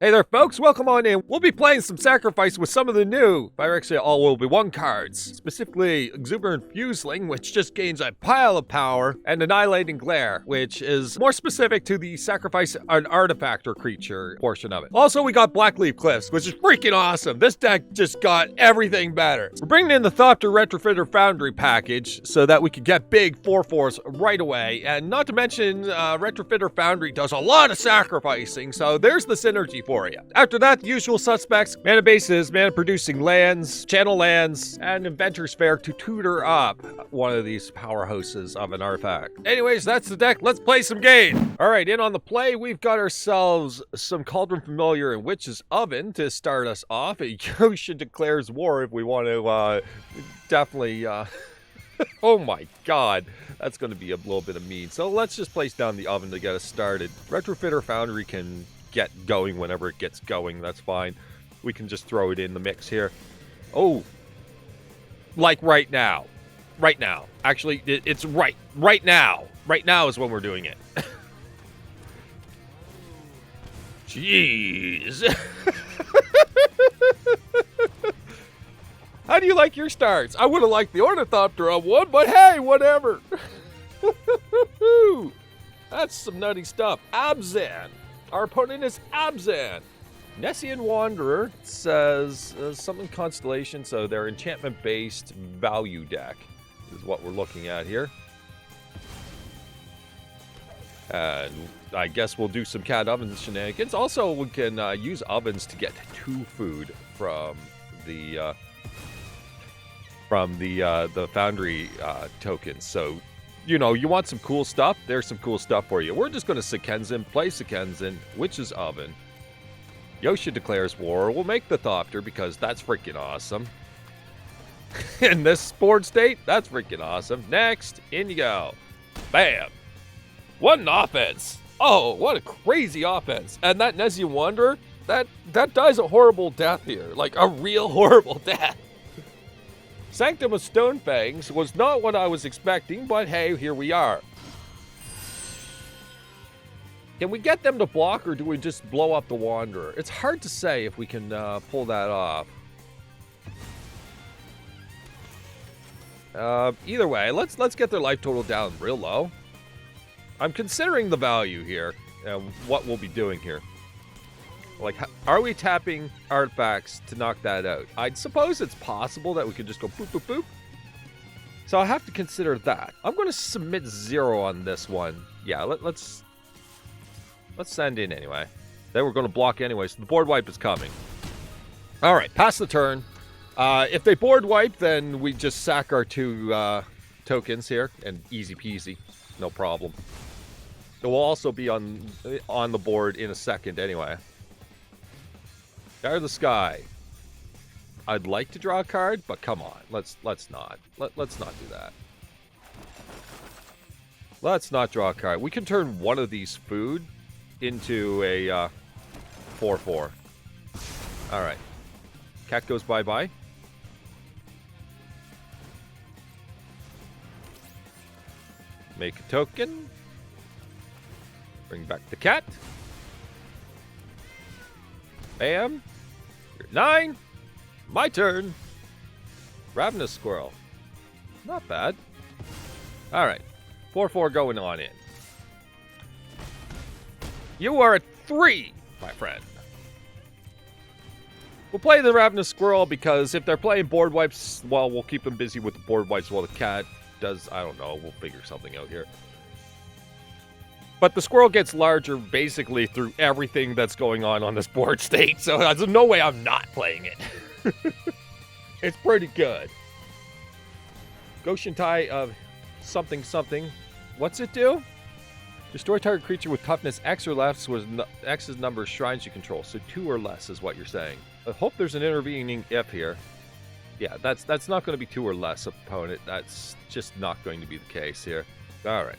Hey there, folks. Welcome on in. We'll be playing some Sacrifice with some of the new Phyrexia ONE cards, specifically Exuberant Fuseling, which just gains a pile of power, and Annihilating Glare, which is more specific to the Sacrifice an Artifact or Creature portion of it. Also, we got Blackleave Cliffs, which is freaking awesome. This deck just got everything better. We're bringing in the Thopter Retrofitter Foundry package so that we could get big 4/4s right away, and not to mention Retrofitter Foundry does a lot of sacrificing, so there's the synergy for you. After that, the usual suspects: mana bases, mana producing lands, channel lands, and Inventors Fair to tutor up one of these powerhouses of an artifact. Anyways, that's the deck. Let's play some game. All right, in on the play, we've got ourselves some A-Cauldron Familiar and Witch's Oven to start us off. A Yotia Declares War if we want to definitely... oh my god, that's going to be a little bit of mean. So let's just place down the oven to get us started. Retrofitter Foundry can get going whenever it gets going. That's fine. We can just throw it in the mix here. Oh, like right now. Right now. Actually, it's right now. Right now is when we're doing it. Jeez. How do you like your starts? I would have liked the Ornithopter on one, but hey, whatever. That's some nutty stuff. Abzan. Our opponent is Abzan. Nessian Wanderer says something Constellation, so their enchantment-based value deck is what we're looking at here. And I guess we'll do some cat oven shenanigans. Also, we can use ovens to get 2 food from the Foundry tokens. So, you know, you want some cool stuff? There's some cool stuff for you. We're just going to Sokenzan, play Sokenzan, Witch's Oven. Yotia Declares War. We'll make the Thopter because that's freaking awesome. In this board state, that's freaking awesome. Next, in you go. Bam. What an offense. Oh, what a crazy offense. And that Nessian Wanderer, that dies a horrible death here. Like a real horrible death. Sanctum of Stonefangs was not what I was expecting, but hey, here we are. Can we get them to block, or do we just blow up the Wanderer? It's hard to say if we can pull that off. Either way, let's get their life total down real low. I'm considering the value here, and what we'll be doing here. Like, are we tapping artifacts to knock that out? I suppose it's possible that we could just go boop, boop, boop. So I have to consider that. I'm going to submit 0 on this one. Yeah, let's send in anyway. Then we're going to block anyway, so the board wipe is coming. All right, pass the turn. If they board wipe, then we just sack our 2 tokens here, and easy peasy, no problem. It will also be on the board in a second anyway. Guard of the Sky. I'd like to draw a card, but come on, let's not. Let's not do that. Let's not draw a card. We can turn one of these food into a 4/4. All right. Cat goes bye-bye. Make a token. Bring back the cat. Bam. You're 9. My turn. Ravenous Squirrel. Not bad. Alright. 4/4 going on in. You are at 3, my friend. We'll play the Ravenous Squirrel because if they're playing board wipes, well, we'll keep them busy with the board wipes while the cat does, I don't know, we'll figure something out here. But the squirrel gets larger basically through everything that's going on this board state, so there's no way I'm not playing it. It's pretty good. Goshen Tai of something something. What's it do? Destroy target creature with toughness X or less with X's number of shrines you control, so 2 or less is what you're saying. I hope there's an intervening if here. Yeah, that's not going to be 2 or less opponent. That's just not going to be the case here. All right.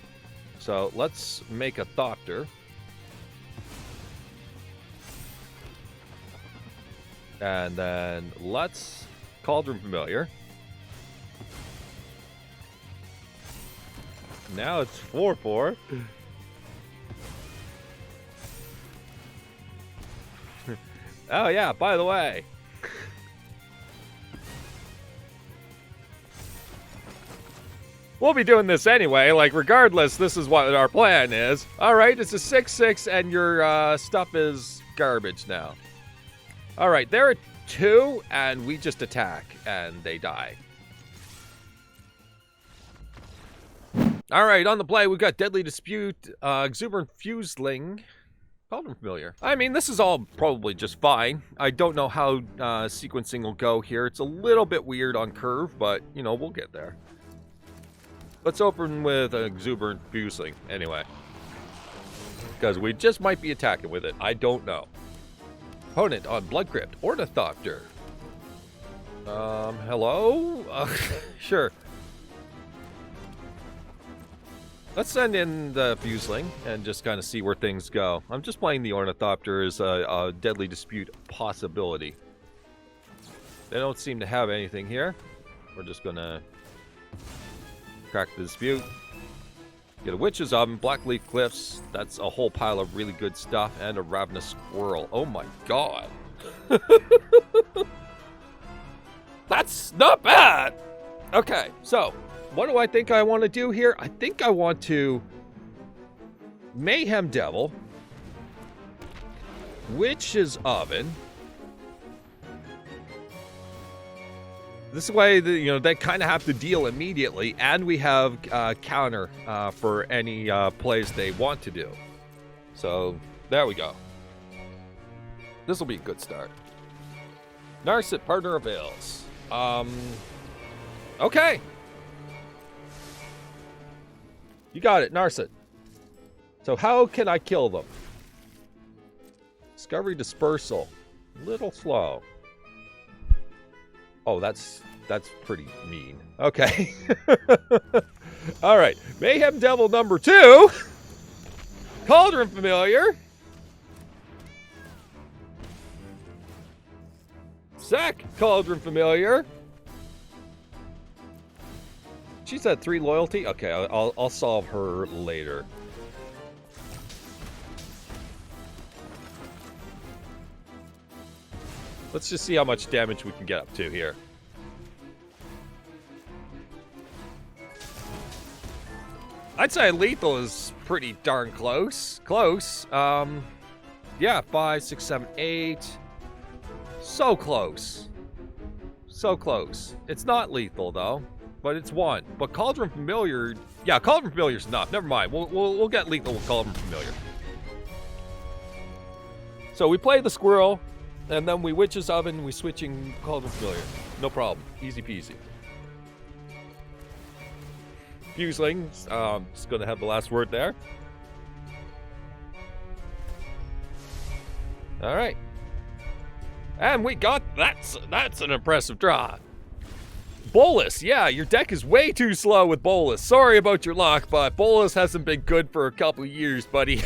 So let's make a Thopter. And then let's Cauldron Familiar. Now it's 4/4. Oh yeah, by the way. We'll be doing this anyway, like regardless, this is what our plan is. Alright, it's a 6-6 and your stuff is garbage now. Alright, they're at 2 and we just attack and they die. Alright, on the play we've got Deadly Dispute, Exuberant Fuseling, Cauldron Familiar. I mean, this is all probably just fine. I don't know how sequencing will go here. It's a little bit weird on curve, but, you know, we'll get there. Let's open with an Exuberant Fuseling, anyway. Because we just might be attacking with it. I don't know. Opponent on Blood Crypt, Ornithopter. Hello? Sure. Let's send in the Fuseling and just kind of see where things go. I'm just playing the Ornithopter as a Deadly Dispute possibility. They don't seem to have anything here. We're just gonna crack the Dispute. Get a Witch's Oven, Blackleave Cliffs. That's a whole pile of really good stuff, and a Ravenous Squirrel. Oh my god. That's not bad! Okay, so what do I think I want to do here? I think I want to Mayhem Devil, Witch's Oven. This way, you know, they kind of have to deal immediately, and we have counter for any plays they want to do. So there we go. This will be a good start. Narset, Partner of Veils. Okay. You got it, Narset. So how can I kill them? Discovery Dispersal. Little slow. Oh, that's pretty mean. Okay. All right. Mayhem Devil number 2. Cauldron Familiar. Sack Cauldron Familiar. She's at 3 loyalty. Okay, I'll solve her later. Let's just see how much damage we can get up to here. I'd say lethal is pretty darn close. Close. Yeah, 5, 6, 7, 8. So close. So close. It's not lethal though, but it's 1. But Cauldron Familiar, yeah, Cauldron Familiar's enough. Never mind. We'll get lethal with Cauldron Familiar. So we play the squirrel. And then we Witch's Oven, we switching Cauldron Familiar. No problem. Easy peasy. Fuseling, just gonna have the last word there. Alright. And we got, that's an impressive draw. Bolus, yeah, your deck is way too slow with Bolus. Sorry about your luck, but Bolus hasn't been good for a couple years, buddy.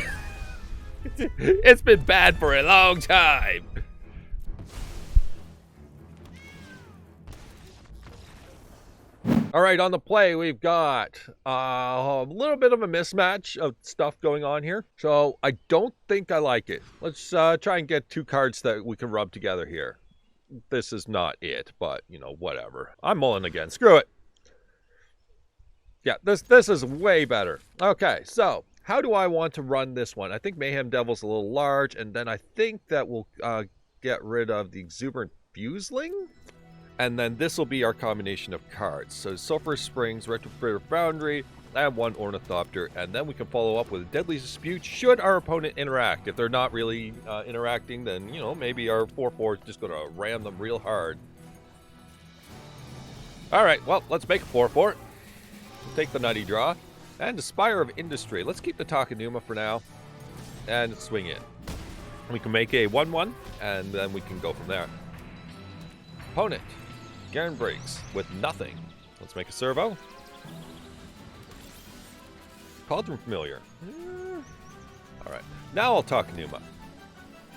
It's been bad for a long time. All right, on the play, we've got a little bit of a mismatch of stuff going on here. So I don't think I like it. Let's try and get 2 cards that we can rub together here. This is not it, but, you know, whatever. I'm mulling again. Screw it. Yeah, this is way better. Okay, so how do I want to run this one? I think Mayhem Devil's a little large, and then I think that we'll get rid of the Exuberant Fuseling. And then this will be our combination of cards. So Sulfurous Springs, Retrofitted Foundry, and 1 Ornithopter. And then we can follow up with a Deadly Dispute should our opponent interact. If they're not really interacting, then, you know, maybe our 4/4 is just going to ram them real hard. All right, well, let's make a 4/4. We'll take the nutty draw. And the Spire of Industry. Let's keep the Takenuma for now. And swing in. We can make a 1/1, and then we can go from there. Opponent. Garen breaks with nothing. Let's make a servo. Cauldron Familiar. Alright. Now I'll talk Numa.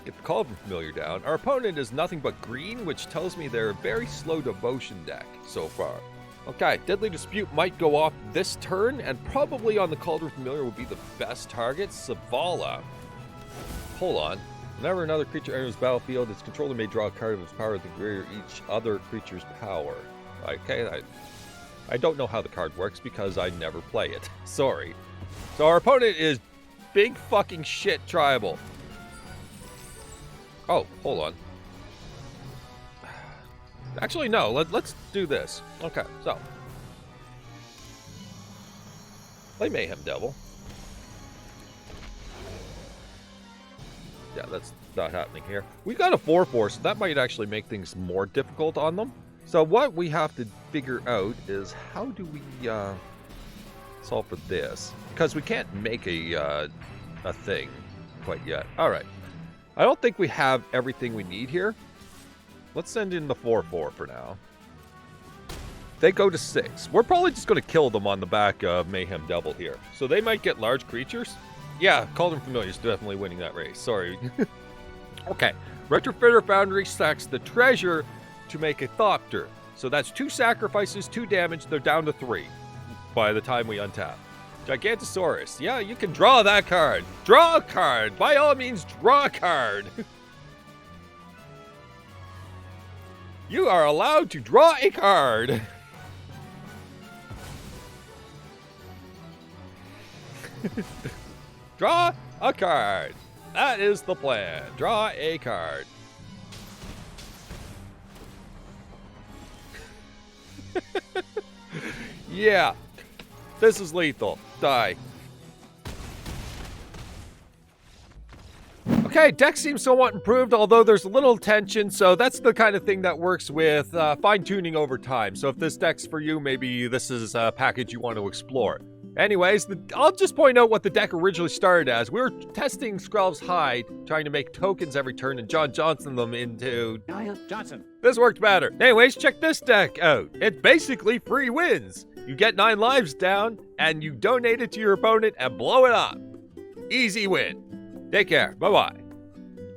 Get the Cauldron Familiar down. Our opponent is nothing but green, which tells me they're a very slow devotion deck so far. Okay, Deadly Dispute might go off this turn, and probably on the Cauldron Familiar will be the best target. Zavala. Hold on. Whenever another creature enters the battlefield, its controller may draw a card of its power to greater each other creature's power. Okay, I don't know how the card works because I never play it. Sorry. So our opponent is big fucking shit tribal. Oh, hold on. Actually, no. Let's do this. Okay, so. Play Mayhem Devil. Yeah, that's not happening here. We got a 4/4, so that might actually make things more difficult on them. So what we have to figure out is how do we solve for this? Because we can't make a thing quite yet. All right. I don't think we have everything we need here. Let's send in the 4/4 for now. They go to 6. We're probably just going to kill them on the back of Mayhem Devil here. So they might get large creatures. Yeah, A-Cauldron Familiar is definitely winning that race. Sorry. Okay. Retrofitter Foundry sacks the treasure to make a Thopter. So that's 2 sacrifices, 2 damage. They're down to 3 by the time we untap. Gigantosaurus. Yeah, you can draw that card. Draw a card. By all means, draw a card. You are allowed to draw a card. Draw a card. That is the plan. Draw a card. Yeah. This is lethal. Die. Okay, deck seems somewhat improved, although there's a little tension, so that's the kind of thing that works with fine-tuning over time. So if this deck's for you, maybe this is a package you want to explore. Anyways, I'll just point out what the deck originally started as. We were testing Skrelv's Hide, trying to make tokens every turn, and John Johnson them into... Johnson. This worked better. Anyways, check this deck out. It's basically free wins. You get 9 lives down, and you donate it to your opponent and blow it up. Easy win. Take care. Bye-bye.